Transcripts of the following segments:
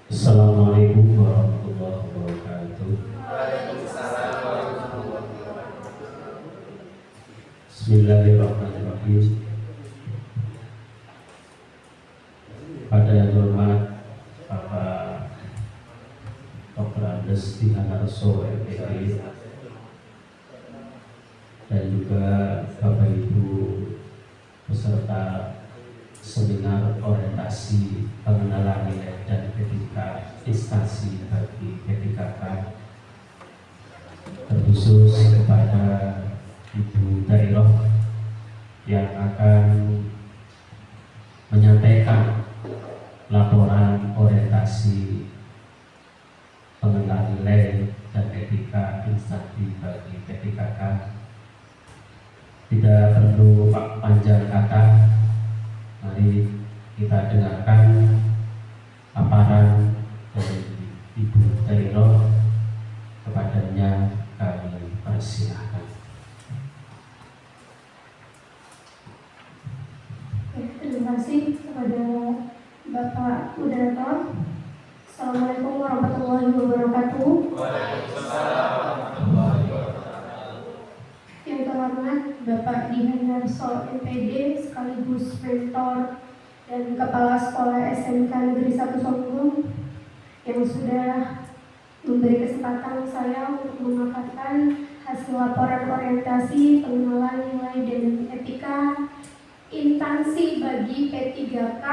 Assalamualaikum warahmatullahi wabarakatuh. Waalaikumsalam warahmatullahi wabarakatuh. Bismillahirrahmanirrahim. Pada yang hormat Bapak Dr. Andes Dihanarso MPD dan juga Bapak Ibu peserta seminar orientasi pengenalan nilai dan etika instansi bagi P3K, terkhusus kepada Ibu Dairah yang akan menyampaikan laporan orientasi pengenalan nilai dan etika instansi bagi P3K. Tidak perlu panjang kata, mari kita dengarkan paparan dari Ibu Dairah. Kepadanya kami persilahkan. Terima kasih kepada Bapak Moderator. Assalamualaikum warahmatullahi wabarakatuh. Waalaikumsalam warahmatullahi wabarakatuh. Yang terhormat Bapak Dihanarso MPD sekaligus mentor dan Kepala Sekolah SMK Negeri 1 Songgung yang sudah memberi kesempatan saya untuk memaparkan hasil laporan orientasi pengenalan nilai dan etika instansi bagi P3K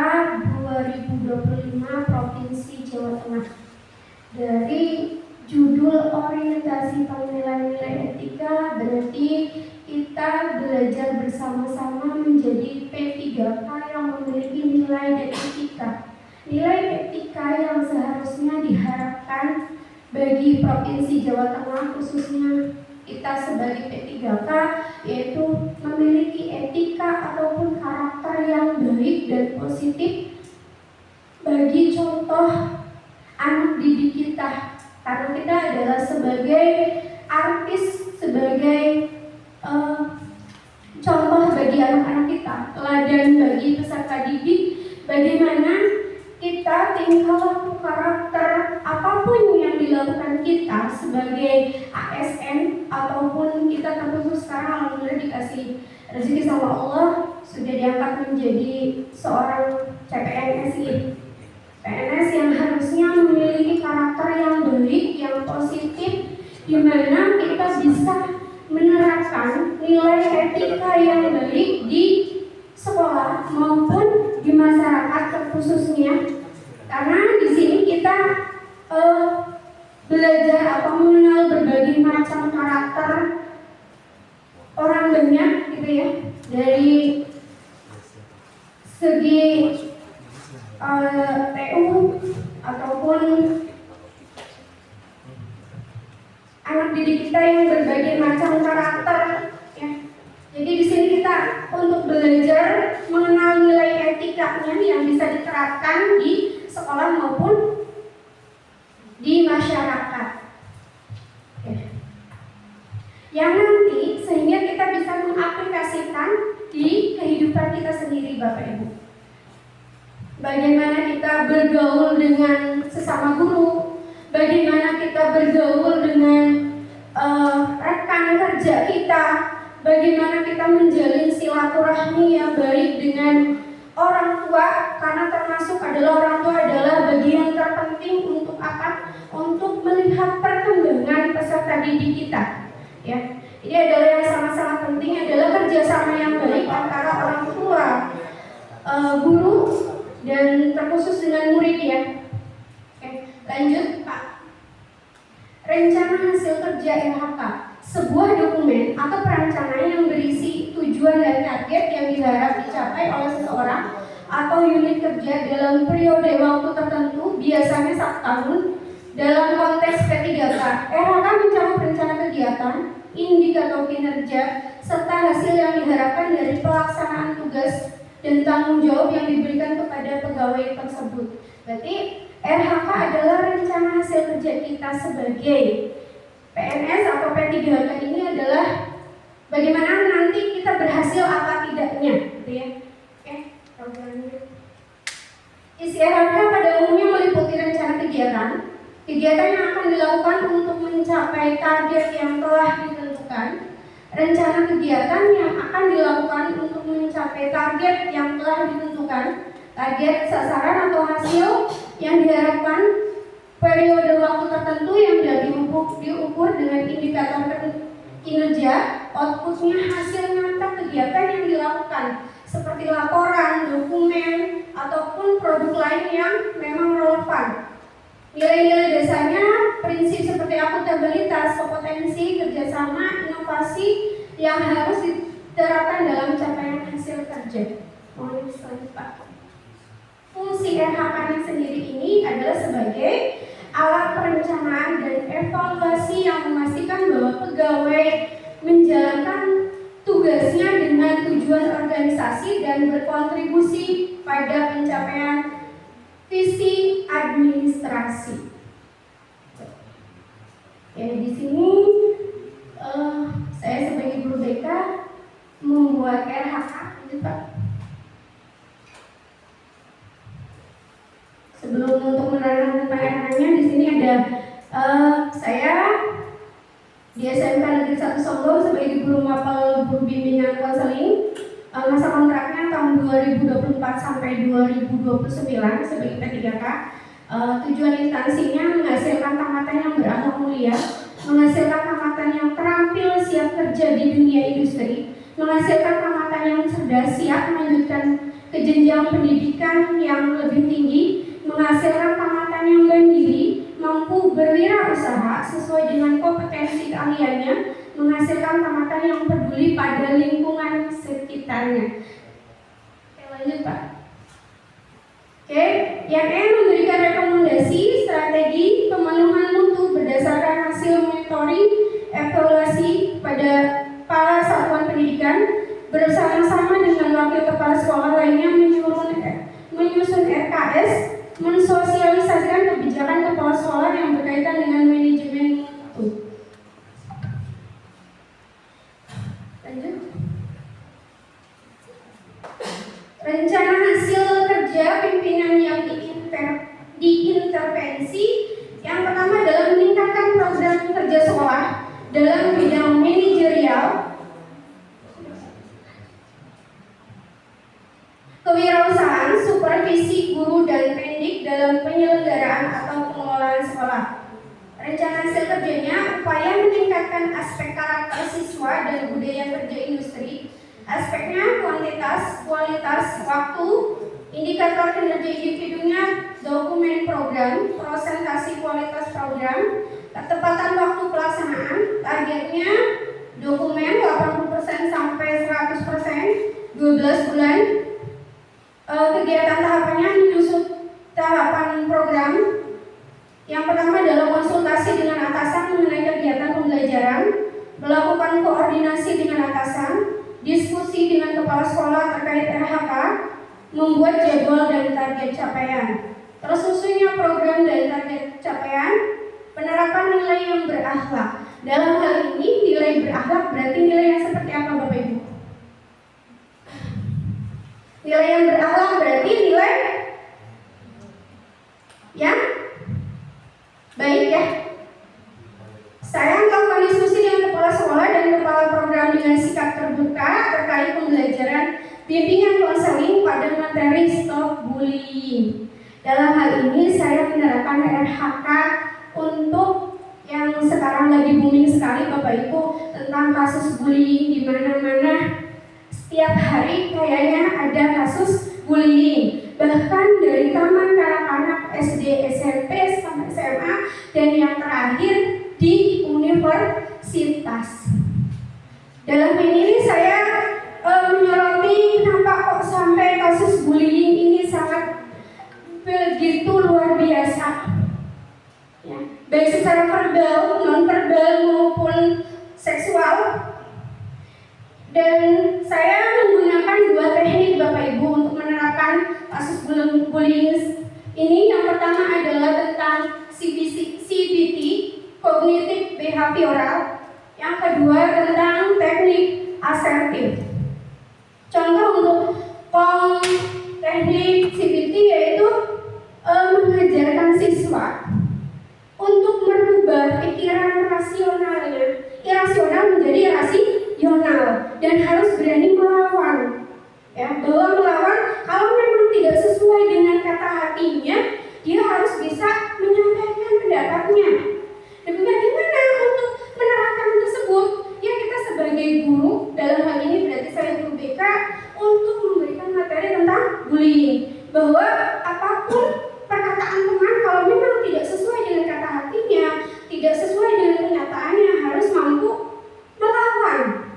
2025 Provinsi Jawa Tengah. Dari judul orientasi pengenalan nilai etika berarti kita belajar bersama-sama menjadi P3K yang memiliki nilai dan etika. Nilai etika yang seharusnya diharapkan bagi Provinsi Jawa Tengah, khususnya kita sebagai P3K, yaitu memiliki etika ataupun karakter yang baik dan positif bagi contoh anak didik kita. Karena kita adalah sebagai artis, sebagai contoh bagi anak-anak kita, teladan bagi peserta didik, bagaimana kita tingkah laku karakter apapun yang dilakukan kita sebagai ASN ataupun kita terkhusus sekarang alhamdulillah dikasih rezeki sama Allah sudah diangkat menjadi seorang CPNS ini. PNS yang harusnya memiliki karakter yang baik, yang positif, di mana kita bisa menerapkan nilai etika yang baik di sekolah maupun di masyarakat terkhususnya. Karena di sini kita belajar atau mengenal berbagai macam karakter orang banyak gitu ya, dari segi TU ataupun anak didik kita yang berbagai macam karakter ya. Jadi di sini kita untuk belajar mengenal nilai etikanya yang bisa diterapkan di sekolah maupun di masyarakat ya. Yang nanti sehingga kita bisa mengaplikasikan di kehidupan kita sendiri Bapak Ibu. Bagaimana kita bergaul dengan sesama guru, bagaimana kita bergaul dengan rekan kerja kita, bagaimana kita menjalin silaturahmi yang baik dengan orang tua, karena termasuk adalah orang tua adalah bagian terpenting untuk apa? Untuk melihat perkembangan peserta didik kita. Ya, ini adalah yang sama-sama penting adalah kerjasama yang baik antara orang tua, guru, dan terkhusus dengan murid ya. Oke, lanjut Pak. Rencana hasil kerja RHK, sebuah dokumen atau perencanaan yang berisi tujuan dan target yang diharap dicapai oleh seseorang atau unit kerja dalam periode waktu tertentu, biasanya 1 tahun. Dalam konteks P3K, RHK mencakup rencana kegiatan, indikator kinerja, serta hasil yang diharapkan dari pelaksanaan tugas dan tanggung jawab yang diberikan kepada pegawai tersebut. Berarti RHK adalah rencana hasil kerja kita sebagai PNS atau P3K ini adalah bagaimana nanti kita berhasil apa tidaknya, gitu ya. Oke, programnya. Isi RHK pada umumnya meliputi rencana rencana kegiatan. Kegiatan yang akan dilakukan untuk mencapai target yang telah ditentukan. Rencana kegiatan yang akan dilakukan untuk mencapai target yang telah ditentukan. Target, sasaran atau hasil yang diharapkan, periode waktu tertentu yang diukur dengan indikator kinerja, outputnya hasil nyata kegiatan yang dilakukan, seperti laporan, dokumen, ataupun produk lain yang memang relevan. Nilai-nilai dasarnya prinsip seperti akuntabilitas, kompetensi, kerjasama, inovasi yang harus diterapkan dalam capaian hasil kerja. Mohon dislide, Pak. Fungsi RHK sendiri ini adalah sebagai alat perencanaan dan evaluasi yang memastikan bahwa pegawai menjalankan tugasnya dengan tujuan organisasi dan berkontribusi pada pencapaian visi administrasi. Ya, di sini saya sebagai guru BK membuat RHK, gitu, Pak. Sebelum untuk menerangkan tentang RHK-nya, di sini ada saya di SMK Negeri 1 Solo sebagai guru mapel guru bimbingan konseling. Masa kontraknya tahun 2024 sampai 2029 sebagai P3K. Tujuan instansinya menghasilkan tamatan yang berakhlak mulia, menghasilkan tamatan yang terampil siap kerja di dunia industri, menghasilkan tamatan yang cerdas siap melanjutkan ke jenjang pendidikan yang lebih tinggi, menghasilkan tamatan yang mandiri, mampu berwirausaha sesuai dengan kompetensi keahliannya, menghasilkan tamatan yang peduli pada lingkungan sekitarnya. Oke, lanjut, Pak. Oke, yang memberikan rekomendasi strategi pemenuhan mutu berdasarkan hasil monitoring evaluasi pada para satuan pendidikan bersama-sama dengan wakil kepala sekolah lainnya menyusun RKS, mensosialisasikan kebijakan kepala sekolah yang berkaitan dengan manajemen mutu. Lanjut. Rencana hasil kerja pimpinan yang diintervensi. Yang pertama adalah meningkatkan program kerja sekolah dalam bidang manajerial, kewirausahaan, supervisi guru dan pendik dalam penyelenggaraan atau pengelolaan sekolah. Rencana hasil kerjanya upaya meningkatkan aspek karakter siswa dan budaya kerja industri. Aspeknya kuantitas, kualitas, waktu, indikator kinerja individunya, dokumen program, presentasi kualitas program, ketepatan waktu pelaksanaan, targetnya dokumen 80% sampai 100%, 12 bulan. Kegiatan tahapannya menyusun tahapan program. Yang pertama adalah konsultasi dengan atasan mengenai kegiatan pembelajaran, melakukan koordinasi dengan atasan, diskusi dengan kepala sekolah terkait RHK, membuat jadwal dan target capaian. Tersusunnya program dan target capaian, penerapan nilai yang berakhlak. Dalam hal ini nilai berakhlak berarti nilai yang seperti apa, Bapak Ibu? Nilai yang berakhlak berarti nilai yang baik, ya. Saya melakukan diskusi dengan kepala sekolah dan kepala program dengan sikap terbuka terkait pembelajaran bimbingan konseling pada materi stop bullying. Dalam hal ini saya menerapkan RHK untuk yang sekarang lagi booming sekali, Bapak Ibu, tentang kasus bullying di mana-mana. Setiap hari kayaknya ada kasus bullying, bahkan dari taman kanak-kanak SD, SMP, sampai SMA, dan yang terakhir di universitas. Dalam ini saya menyoroti kenapa kok sampai kasus bullying ini sangat begitu luar biasa, ya, baik secara verbal, non-verbal maupun seksual. Dan saya menggunakan dua teknik, Bapak Ibu, untuk menerapkan kasus bullying ini. Yang pertama adalah tentang CBT, Cognitive Behavioral. Yang kedua tentang teknik asertif. Contoh untuk teknik CBT yaitu mengajarkan siswa bahwa apapun perkataan teman kalau memang tidak sesuai dengan kata hatinya, tidak sesuai dengan kenyataannya, harus mampu melawan.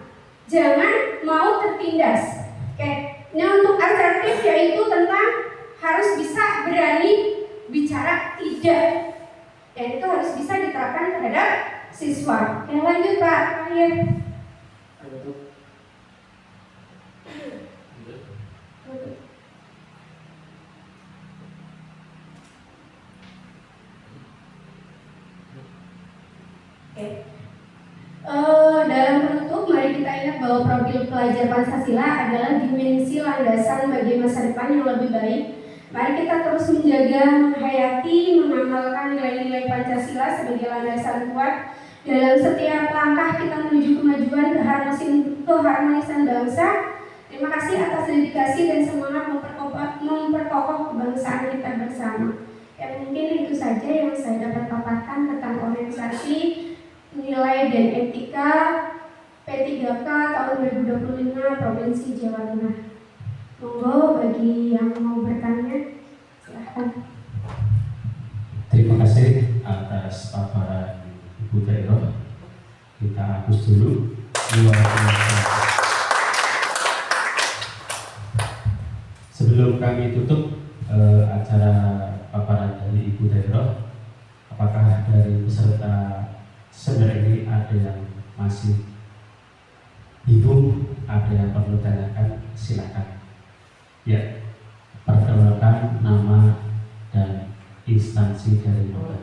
Jangan mau tertindas. Oke. Nah, untuk asertif yaitu tentang harus bisa berani bicara tidak. Dan itu harus bisa diterapkan terhadap siswa. Oke, lanjut Pak. Akhir. Dalam penutup, mari kita ingat bahwa profil pelajar Pancasila adalah dimensi landasan bagi masa depan yang lebih baik. Mari kita terus menjaga, menghayati, mengamalkan nilai-nilai Pancasila sebagai landasan kuat dalam setiap langkah kita menuju kemajuan keharmonisan bangsa. Terima kasih atas dedikasi dan semangat memperkokoh kebangsaan kita bersama. Ya, mungkin itu saja yang saya dapat paparkan tentang organisasi, nilai dan etika P3K tahun 2025 Provinsi Jawa Tengah. Monggo bagi yang mau bertanya, silahkan. Terima kasih atas paparan Ibu Dairo. Kita hapus dulu. Luar biasa. Sebelum kami tutup acara paparan dari Ibu Dairo, apakah dari peserta seminar ini ada yang masih bingung, ada yang perlu tanyakan? Silakan. Ya, perkenalkan nama dan instansi dari Bapak.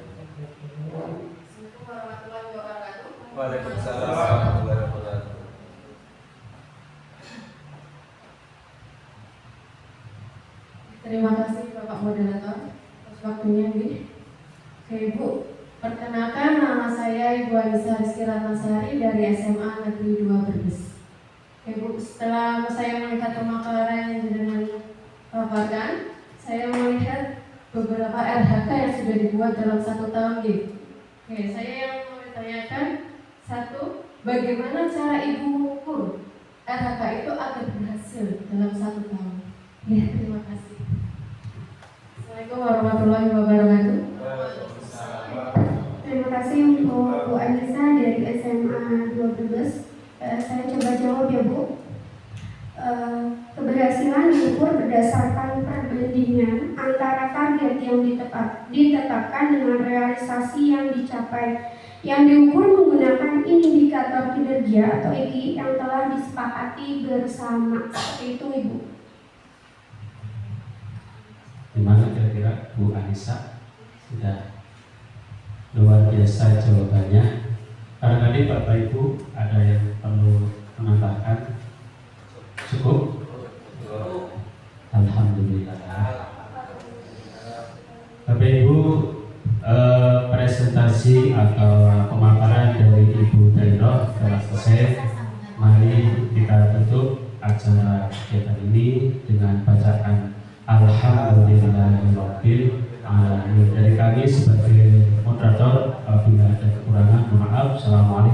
Waalaikumsalam warahmatullahi wabarakatuh. Terima kasih Bapak Moderator atas waktunya, Bu. Oke, Bu, perkenalkan nama saya Ibu Anissa Rizky Ratnasari dari SMA Negeri 2 Brebes. Oke, Bu, setelah saya melihat pemaparan yang dengan paparkan, saya melihat beberapa RHK yang sudah dibuat dalam 1 tahun, Bu. Oke, saya yang mau ditanyakan, satu, bagaimana cara Ibu mengukur RHK itu agar berhasil dalam 1 tahun? Ya, terima kasih. Assalamualaikum warahmatullahi wabarakatuh. Terima kasih untuk Bu Anissa dari SMA 2 Brebes. Saya coba jawab ya Bu. Keberhasilan diukur berdasarkan perbandingan antara target yang ditetapkan dengan realisasi yang dicapai. Yang diukur menggunakan indikator kinerja atau IKI yang telah disepakati bersama. Seperti itu Ibu. Gimana kira-kira Bu Anissa? Sudah luar biasa jawabannya. Barangkali Bapak Ibu ada yang perlu menambahkan? Cukup? Alhamdulillah. Bapak Ibu, presentasi atau pemaparan dari Ibu Dairo telah selesai. Mari kita tutup acara kegiatan ini dengan bacaan Alhamdulillahirabbil alamin. Dari kami sebagai moderator, apabila ada kekurangan mohon maaf. Assalamualaikum.